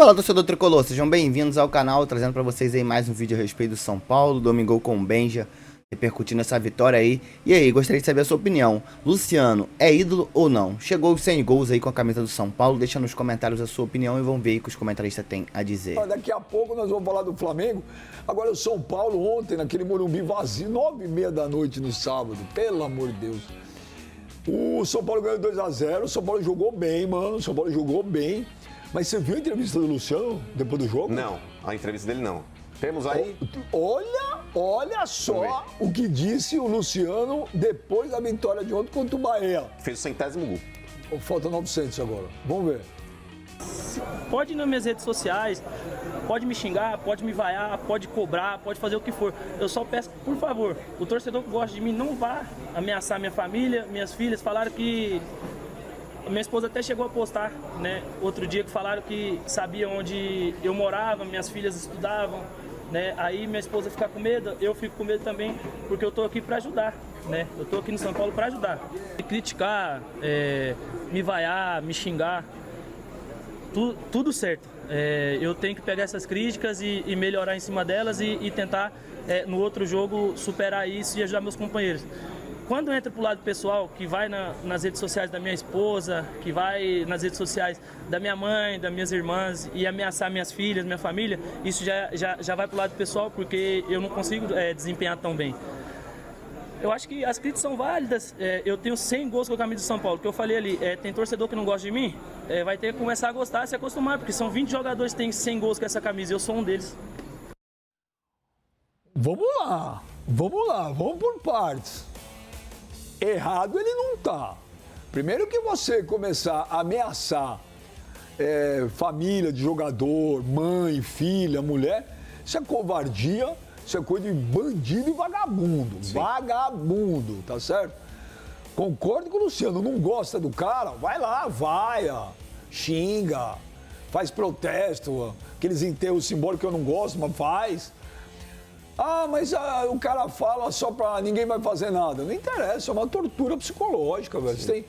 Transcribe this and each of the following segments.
Fala, torcedor tricolor, sejam bem-vindos ao canal, trazendo pra vocês aí mais um vídeo a respeito do São Paulo, Domingão com o Benja, repercutindo essa vitória aí. E aí, gostaria de saber a sua opinião. Luciano é ídolo ou não? Chegou os 100 gols aí com a camisa do São Paulo, deixa nos comentários a sua opinião e vamos ver aí o que os comentaristas têm a dizer. Daqui a pouco nós vamos falar do Flamengo. Agora o São Paulo ontem, naquele Morumbi vazio, 9h30 da noite no sábado, pelo amor de Deus. O São Paulo ganhou 2-0, o São Paulo jogou bem, mano, o São Paulo jogou bem. Mas você viu a entrevista do Luciano depois do jogo? Não, a entrevista dele não. Temos aí? Olha só o que disse o Luciano depois da vitória de ontem contra o Bahia. Fez o 100º gol. Falta 900 agora. Vamos ver. Pode ir nas minhas redes sociais, pode me xingar, pode me vaiar, pode cobrar, pode fazer o que for. Eu só peço, por favor, o torcedor que gosta de mim não vá ameaçar minha família, minhas filhas. Falaram que... Minha esposa até chegou a postar, né, outro dia, que falaram que sabia onde eu morava, minhas filhas estudavam, né, aí minha esposa fica com medo, eu fico com medo também, porque eu tô aqui para ajudar, né, eu tô aqui no São Paulo para ajudar. Criticar, me vaiar, me xingar, tudo certo. Eu tenho que pegar essas críticas e melhorar em cima delas e tentar, no outro jogo, superar isso e ajudar meus companheiros. Quando entra pro lado pessoal, que vai nas redes sociais da minha esposa, que vai nas redes sociais da minha mãe, das minhas irmãs e ameaçar minhas filhas, minha família, isso já vai pro lado pessoal, porque eu não consigo desempenhar tão bem. Eu acho que as críticas são válidas. Eu tenho 100 gols com a camisa do São Paulo, que eu falei ali, tem torcedor que não gosta de mim, vai ter que começar a gostar, se acostumar, porque são 20 jogadores que têm 100 gols com essa camisa, eu sou um deles. Vamos lá, vamos por partes. Errado ele não tá. Primeiro que você começar a ameaçar família de jogador, mãe, filha, mulher, isso é covardia, isso é coisa de bandido e vagabundo. Sim. Vagabundo, tá certo? Concordo com o Luciano, não gosta do cara, vai lá, vaia, xinga, faz protesto, aqueles enterros simbólicos que eu não gosto, mas faz. Ah, mas o cara fala só pra ninguém vai fazer nada. Não interessa, é uma tortura psicológica, velho. Você tem,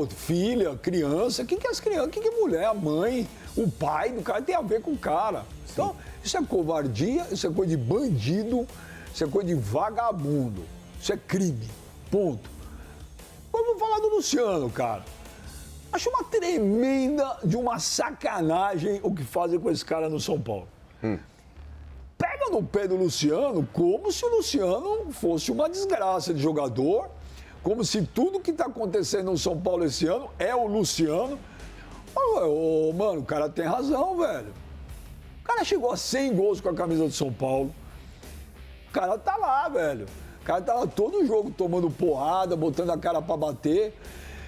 filha, criança, quem que é as crianças? Quem que é mulher? A mãe, o pai do cara tem a ver com o cara. Sim. Então, isso é covardia, isso é coisa de bandido, isso é coisa de vagabundo. Isso é crime. Ponto. Vamos falar do Luciano, cara. Acho uma tremenda de uma sacanagem o que fazem com esse cara no São Paulo. Pega no pé do Luciano como se o Luciano fosse uma desgraça de jogador, como se tudo que está acontecendo no São Paulo esse ano é o Luciano. Mano, o cara tem razão, velho. O cara chegou a 100 gols com a camisa do São Paulo. O cara tá lá, velho. O cara tá lá todo jogo tomando porrada, botando a cara para bater.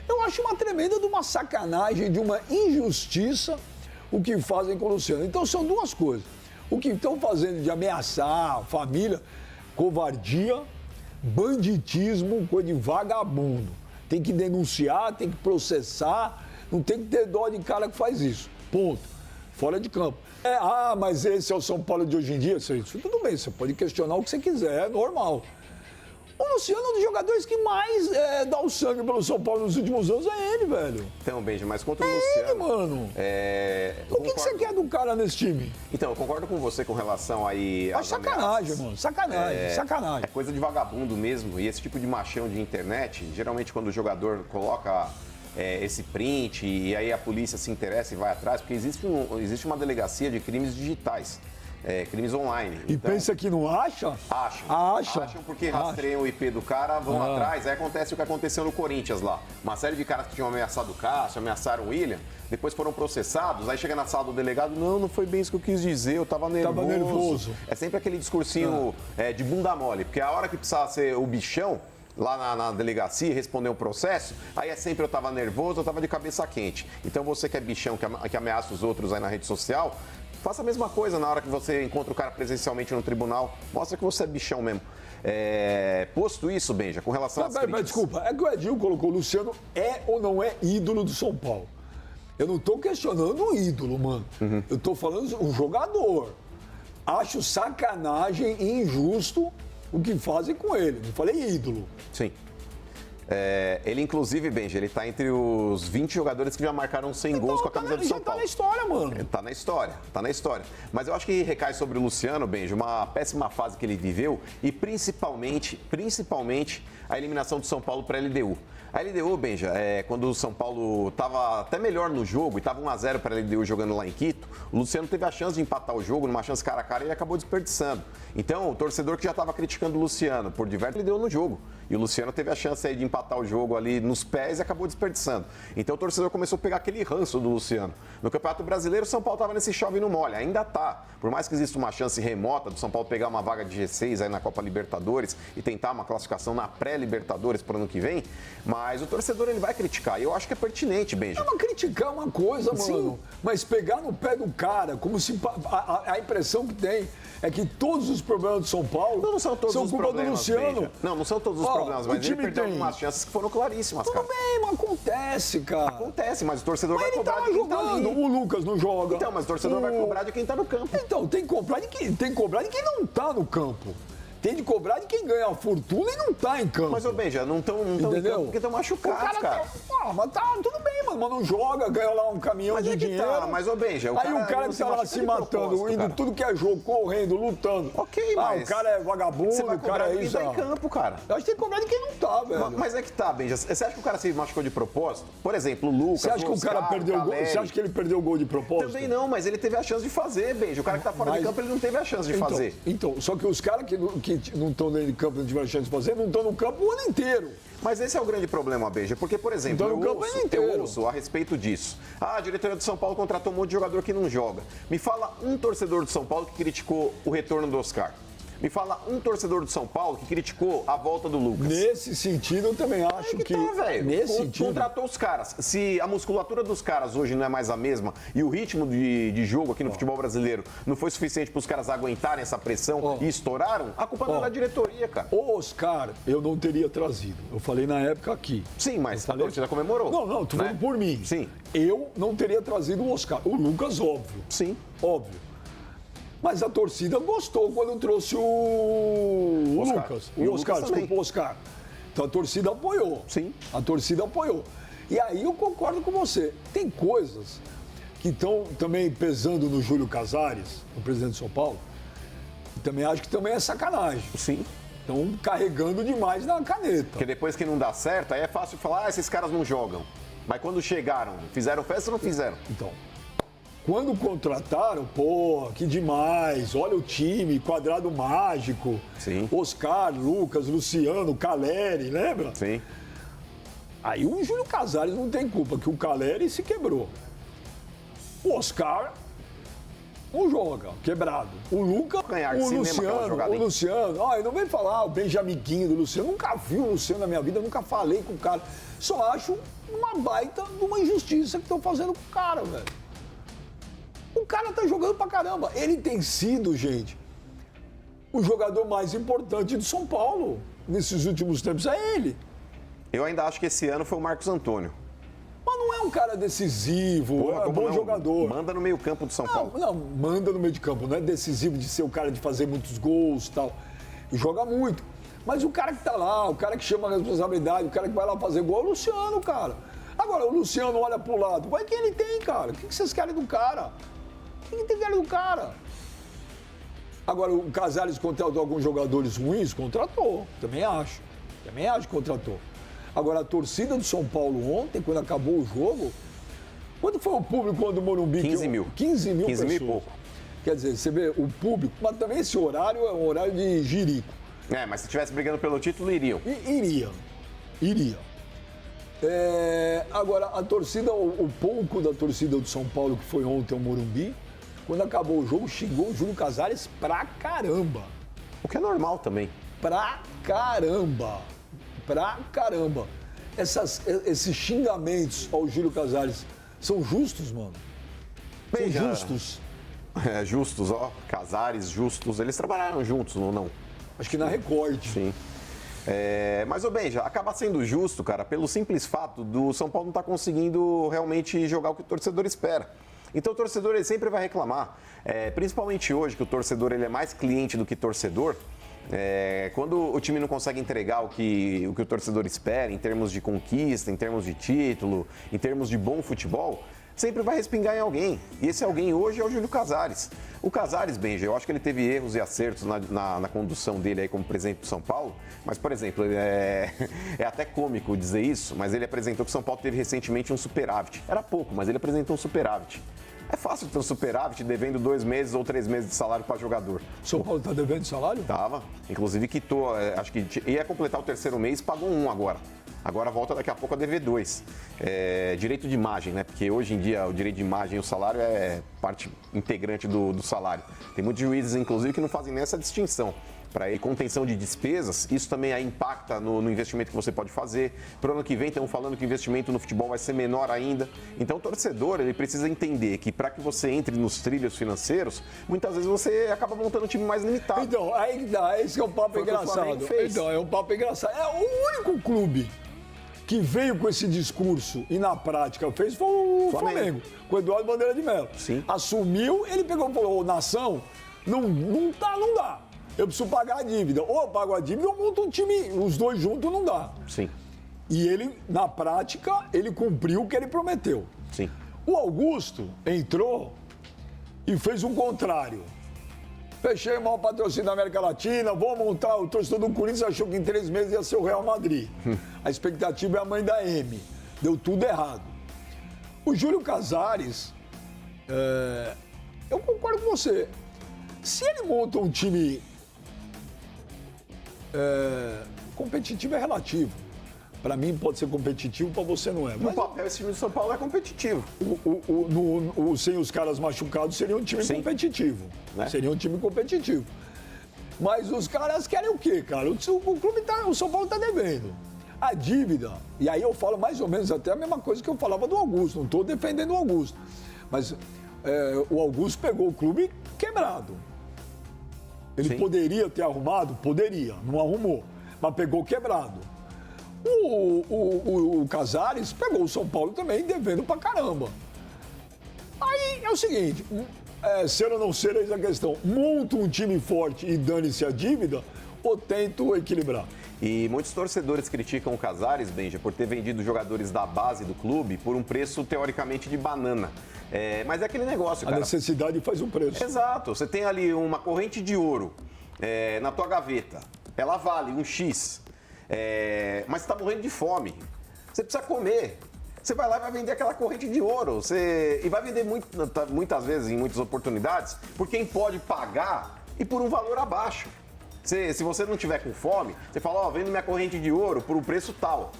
Eu acho uma tremenda de uma sacanagem, de uma injustiça o que fazem com o Luciano. Então são duas coisas. O que estão fazendo de ameaçar a família, covardia, banditismo, coisa de vagabundo. Tem que denunciar, tem que processar, não tem que ter dó de cara que faz isso. Ponto. Fora de campo. Mas esse é o São Paulo de hoje em dia? Isso tudo bem, você pode questionar o que você quiser, é normal. O Luciano é um dos jogadores que mais dá o sangue pelo São Paulo nos últimos anos, é ele, velho. Então, Benja, mas contra o Luciano... Ele, mano. O que você quer do cara nesse time? Então, eu concordo com você com relação aí... É sacanagem, mano. Sacanagem. É coisa de vagabundo mesmo. E esse tipo de machão de internet, geralmente quando o jogador coloca esse print e aí a polícia se interessa e vai atrás, porque existe uma delegacia de crimes digitais. Crimes online. E então, pensa que não acha? Acham porque rastreiam o IP do cara, vão atrás, aí acontece o que aconteceu no Corinthians lá. Uma série de caras que tinham ameaçado o Cássio, ameaçaram o William, depois foram processados, aí chega na sala do delegado, não foi bem isso que eu quis dizer, eu tava nervoso. É sempre aquele discursinho de bunda mole, porque a hora que precisava ser o bichão, lá na delegacia, responder um processo, aí é sempre eu tava nervoso, eu tava de cabeça quente. Então você que é bichão, que ameaça os outros aí na rede social, faça a mesma coisa na hora que você encontra o cara presencialmente no tribunal. Mostra que você é bichão mesmo. Posto isso, Benja, com relação às críticas... Desculpa, é que o Edinho colocou o Luciano ou não é ídolo do São Paulo. Eu não tô questionando o ídolo, mano. Eu tô falando o jogador. Acho sacanagem e injusto o que fazem com ele. Não falei ídolo. Sim. Ele, inclusive, Benja, ele tá entre os 20 jogadores que já marcaram 100 gols com a camisa do São Paulo. Tá na história, mano. Tá na história. Mas eu acho que recai sobre o Luciano, Benja, uma péssima fase que ele viveu e principalmente a eliminação do São Paulo para a LDU. A LDU, Benja, quando o São Paulo estava até melhor no jogo e estava 1-0 para a LDU jogando lá em Quito, o Luciano teve a chance de empatar o jogo, numa chance cara a cara, e ele acabou desperdiçando. Então, o torcedor que já estava criticando o Luciano por diversos, ele deu no jogo. E o Luciano teve a chance aí de empatar o jogo ali nos pés e acabou desperdiçando. Então, o torcedor começou a pegar aquele ranço do Luciano. No Campeonato Brasileiro, o São Paulo estava nesse chove no molha, ainda tá. Por mais que exista uma chance remota do São Paulo pegar uma vaga de G6 aí na Copa Libertadores e tentar uma classificação na pré-Libertadores para o ano que vem, mas o torcedor ele vai criticar. E eu acho que é pertinente, Benja. Não, criticar uma coisa, mano. Sim. Mas pegar no pé do cara, como se a impressão que tem é que todos os problemas do São Paulo não são todos os culpa problemas, do Luciano. Benja. Não são todos os problemas, mas ele perdeu algumas chances que foram claríssimas, cara. Tudo bem, mas acontece, cara. Acontece, mas o torcedor vai cobrar de quem tá ali. O Lucas não joga. Então, mas o torcedor vai cobrar de quem tá no campo. Então, tem que cobrar de quem não tá no campo. Tem de cobrar de quem ganha a fortuna e não tá em campo. Mas, ô Benja, não estão em campo porque estão machucados, cara. Mas tá tudo bem, mano. Mas não joga, ganha lá um caminhão de dinheiro. Tá, mas, ô Benja, aí o cara que tá lá se matando, indo tudo que é jogo, correndo, lutando. Ok, mas... o cara é vagabundo, o cara é isso. Quem tá em campo, cara. Eu acho que tem que cobrar de quem não tá, velho. Mas é que tá, Benja. Você acha que o cara se machucou de propósito? Por exemplo, o Lucas, Você acha que o cara perdeu o gol? Você acha que ele perdeu o gol de propósito? Também não, mas ele teve a chance de fazer, Benja. O cara que tá fora de campo, ele não teve a chance de fazer. Então, só que os caras que não estão dentro de campo, não tiveram chance de fazer, não estão no campo o ano inteiro. Mas esse é o grande problema, Benja, porque, por exemplo, eu ouço a respeito disso. A diretoria do São Paulo contratou um monte de jogador que não joga. Me fala um torcedor do São Paulo que criticou o retorno do Oscar. Me fala um torcedor do São Paulo que criticou a volta do Lucas. Nesse sentido, eu também acho que... Tá, velho. Nesse sentido... Contratou os caras. Se a musculatura dos caras hoje não é mais a mesma e o ritmo de jogo aqui no futebol brasileiro não foi suficiente para os caras aguentarem essa pressão e estouraram, a culpa não é da diretoria, cara. O Oscar, eu não teria trazido. Eu falei na época aqui. Sim, mas a torcida comemorou. Não, tu falando por mim. Sim. Eu não teria trazido o Oscar. O Lucas, óbvio. Sim. Óbvio. Mas a torcida gostou quando eu trouxe o Lucas. O Oscar, desculpa, o Oscar. Então a torcida apoiou. Sim. A torcida apoiou. E aí eu concordo com você. Tem coisas que estão também pesando no Júlio Casares, o presidente de São Paulo, e também acho que também é sacanagem. Sim. Estão carregando demais na caneta. Porque depois que não dá certo, aí é fácil falar, esses caras não jogam. Mas quando chegaram, fizeram festa ou não fizeram? Então, quando contrataram, pô, que demais, olha o time, quadrado mágico. Sim. Oscar, Lucas, Luciano, Caleri, lembra? Sim. Aí o Júlio Casares não tem culpa, que o Caleri se quebrou. O Oscar não joga, quebrado. O Lucas, o Luciano, não vem falar o Benjamiguinho do Luciano, nunca vi o Luciano na minha vida, nunca falei com o cara. Só acho uma baita de uma injustiça que estão fazendo com o cara, velho. O cara tá jogando pra caramba. Ele tem sido, gente, o jogador mais importante do São Paulo nesses últimos tempos. É ele. Eu ainda acho que esse ano foi o Marcos Antônio. Mas não é um cara decisivo, é um bom jogador. Manda no meio campo do São Paulo. Não, manda no meio de campo. Não é decisivo de ser o cara de fazer muitos gols e tal. E joga muito. Mas o cara que tá lá, o cara que chama a responsabilidade, o cara que vai lá fazer gol é o Luciano, cara. Agora, o Luciano olha pro lado. Vai quem ele tem, cara. O que vocês querem do cara? Quem tem cara do cara? Agora, o Casares contratou alguns jogadores ruins? Contratou. Também acho que contratou. Agora, a torcida do São Paulo ontem, quando acabou o jogo, quanto foi o público do Morumbi? 15 mil. 15 mil 15 pessoas. mil e pouco. Quer dizer, você vê o público, mas também esse horário é um horário de jirico. Mas se estivesse brigando pelo título, iriam. Iria. Agora, a torcida, o pouco da torcida do São Paulo que foi ontem ao Morumbi, quando acabou o jogo, xingou o Júlio Casares pra caramba. O que é normal também. Pra caramba. Esses xingamentos ao Júlio Casares são justos, mano? São justos. Justos, ó. Casares, Justos. Eles trabalharam juntos, não? Acho que na Record. Sim. Mas, ô Benja, acaba sendo justo, cara, pelo simples fato do São Paulo não estar conseguindo realmente jogar o que o torcedor espera. Então o torcedor ele sempre vai reclamar, principalmente hoje, que o torcedor ele é mais cliente do que torcedor. Quando o time não consegue entregar o que o torcedor espera, em termos de conquista, em termos de título, em termos de bom futebol, sempre vai respingar em alguém. E esse alguém hoje é o Júlio Casares. O Casares, Benja, eu acho que ele teve erros e acertos na condução dele aí como presidente do São Paulo, mas, por exemplo, é até cômico dizer isso, mas ele apresentou que o São Paulo teve recentemente um superávit. Era pouco, mas ele apresentou um superávit. É fácil ter um superávit devendo 2 meses ou 3 meses de salário para jogador. O São Paulo está devendo salário? Tava. Inclusive quitou, acho que ia completar o 3º mês, pagou 1 agora. Agora volta daqui a pouco a dever 2. Direito de imagem, né? Porque hoje em dia o direito de imagem e o salário é parte integrante do salário. Tem muitos juízes, inclusive, que não fazem nem essa distinção. Para contenção de despesas, isso também aí impacta no investimento que você pode fazer. Para o ano que vem, estamos falando que o investimento no futebol vai ser menor ainda. Então, o torcedor ele precisa entender que para que você entre nos trilhos financeiros, muitas vezes você acaba montando um time mais limitado. Então, aí que dá, esse é um papo engraçado. Então, é um papo engraçado. É o único clube que veio com esse discurso e na prática fez foi o Flamengo, com o Eduardo Bandeira de Mello. Sim. Assumiu, ele pegou e falou, nação, não dá. Eu preciso pagar a dívida. Ou eu pago a dívida ou monto um time, os dois juntos não dá. Sim. E ele, na prática, ele cumpriu o que ele prometeu. Sim. O Augusto entrou e fez o contrário. Fechei o maior patrocínio da América Latina, vou montar, o torcedor do Corinthians achou que em 3 meses ia ser o Real Madrid. A expectativa é a mãe da M. Deu tudo errado. O Júlio Casares, eu concordo com você. Se ele monta um time competitivo é relativo. Para mim pode ser competitivo, para você não é. No papel, esse time do São Paulo é competitivo. Sem os caras machucados, seria um time competitivo. Né? Seria um time competitivo. Mas os caras querem o quê, cara? O São Paulo está devendo. A dívida, e aí eu falo mais ou menos até a mesma coisa que eu falava do Augusto, não estou defendendo o Augusto. Mas o Augusto pegou o clube quebrado. Ele poderia ter arrumado? Poderia, não arrumou. Mas pegou quebrado. O Casares pegou o São Paulo também devendo pra caramba. Aí é o seguinte, ser ou não ser, eis a questão. Monto um time forte e dane-se a dívida ou tento equilibrar? E muitos torcedores criticam o Casares, Benja, por ter vendido jogadores da base do clube por um preço teoricamente de banana. Mas é aquele negócio, cara. A necessidade faz um preço. Exato. Você tem ali uma corrente de ouro na tua gaveta. Ela vale um X. Mas você está morrendo de fome. Você precisa comer. Você vai lá e vai vender aquela corrente de ouro. E vai vender muitas vezes, em muitas oportunidades, por quem pode pagar e por um valor abaixo. Se você não tiver com fome, você fala, vendo minha corrente de ouro por um preço tal,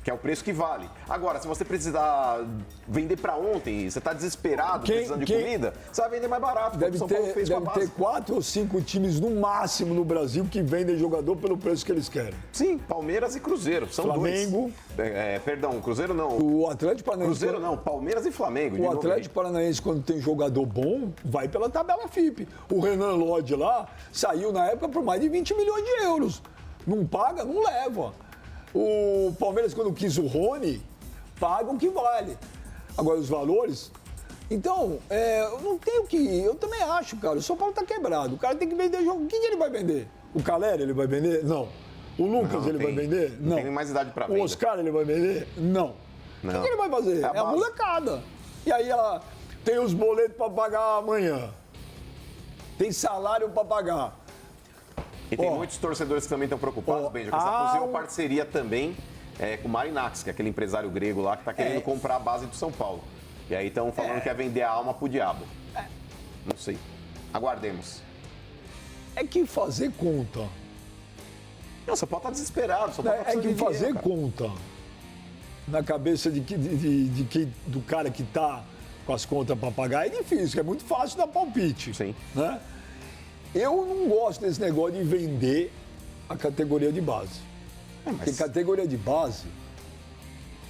que é o preço que vale. Agora, se você precisar vender para ontem, você está desesperado, precisando de comida, você vai vender mais barato. Deve São Paulo fez ter 4 ou 5 times no máximo no Brasil que vendem jogador pelo preço que eles querem. Sim, Palmeiras e Cruzeiro, são Flamengo. Perdão, Cruzeiro não. O Atlético Paranaense. Cruzeiro não, Palmeiras e Flamengo. O Atlético Paranaense, quando tem jogador bom, vai pela tabela FIP. O Renan Lodge lá saiu na época por mais de 20 milhões de euros. Não paga, não leva. O Palmeiras, quando quis o Rony, paga o que vale. Agora, os valores... Então, eu não tenho que... Eu também acho, cara, o São Paulo tá quebrado. O cara tem que vender jogo. O que ele vai vender? O Calera, ele vai vender? Não. O Lucas, ele vai vender? Não. Tem mais idade pra vender. O Oscar, ele vai vender? Não. O que ele vai fazer? É a molecada. E aí, ela tem os boletos pra pagar amanhã. Tem salário pra pagar. E tem muitos torcedores que também estão preocupados, Benja, com essa possível parceria também com o Marinax, que é aquele empresário grego lá que está querendo comprar a base do São Paulo. E aí estão falando que é vender a alma pro diabo. Não sei. Aguardemos. É que fazer conta. Não, São Paulo tá desesperado. São Paulo é que fazer conta na cabeça do cara que tá com as contas para pagar é difícil, que é muito fácil dar palpite. Sim. Né? Eu não gosto desse negócio de vender a categoria de base. Porque categoria de base.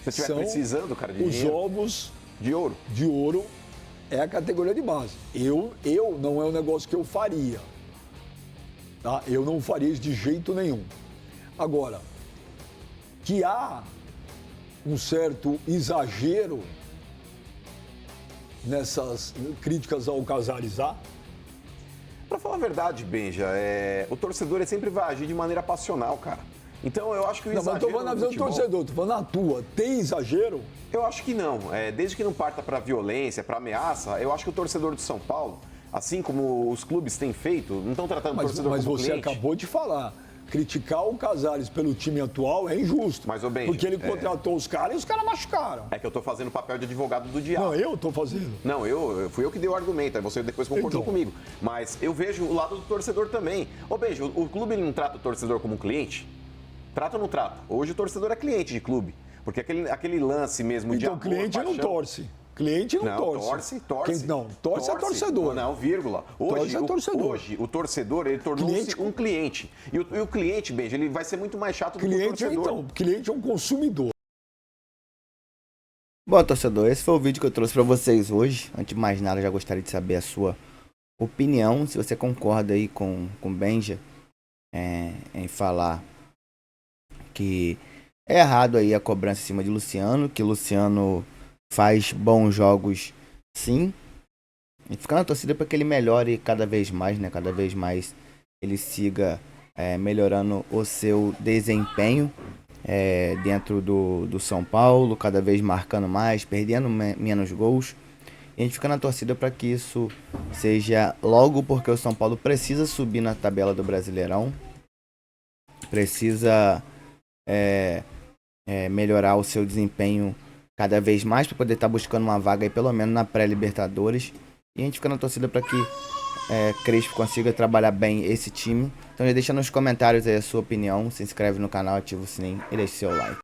Se você estiver precisando, cara, de os dinheiro. ovos de ouro. De ouro é a categoria de base. Eu não é um negócio que eu faria. Tá? Eu não faria isso de jeito nenhum. Agora, que há um certo exagero nessas críticas ao Casares, Pra falar a verdade, Benja, o torcedor ele sempre vai agir de maneira passional, cara. Então eu acho que o Não, mas exagero tô falando na no visão do futebol, torcedor, tô falando na tua. Tem exagero? eu acho que não. Desde que não parta pra violência, pra ameaça, eu acho que o torcedor de São Paulo, assim como os clubes têm feito, não estão tratando o torcedor Mas como você cliente. acabou de falar. Criticar o Casares pelo time atual é injusto. Mas, ô, Benja, porque ele contratou os caras e os caras machucaram. É que eu tô fazendo o papel de advogado do diabo. Não, eu tô fazendo. Não, fui eu que dei o argumento, aí você depois concordou Então. comigo. Mas eu vejo o lado do torcedor também. Ô, Benjo, o clube ele não trata o torcedor como cliente? Trata ou não trata? Hoje o torcedor é cliente de clube. Porque aquele lance mesmo de Então o amor, cliente não paixão- torce. Cliente não torce. Quem, não, torce é torcedor. Não, vírgula. Torce é torcedor. Hoje, o torcedor, ele tornou-se um cliente. E o cliente, Benja, ele vai ser muito mais chato do que o Cliente, torcedor. então, cliente é um consumidor. Bom, torcedor, esse foi o vídeo que eu trouxe pra vocês hoje. Antes de mais nada, eu já gostaria de saber a sua opinião, se você concorda aí com o Benja em falar que é errado aí a cobrança em cima de Luciano, que Luciano faz bons jogos sim, e ficar na torcida para que ele melhore cada vez mais, né? Cada vez mais ele siga melhorando o seu desempenho dentro do São Paulo, cada vez marcando mais, perdendo menos gols. E a gente fica na torcida para que isso seja logo, porque o São Paulo precisa subir na tabela do Brasileirão, precisa melhorar o seu desempenho cada vez mais para poder estar buscando uma vaga aí, pelo menos na pré-Libertadores. E a gente fica na torcida para que Crespo consiga trabalhar bem esse time. Então já deixa nos comentários aí a sua opinião, se inscreve no canal, ativa o sininho e deixa seu like.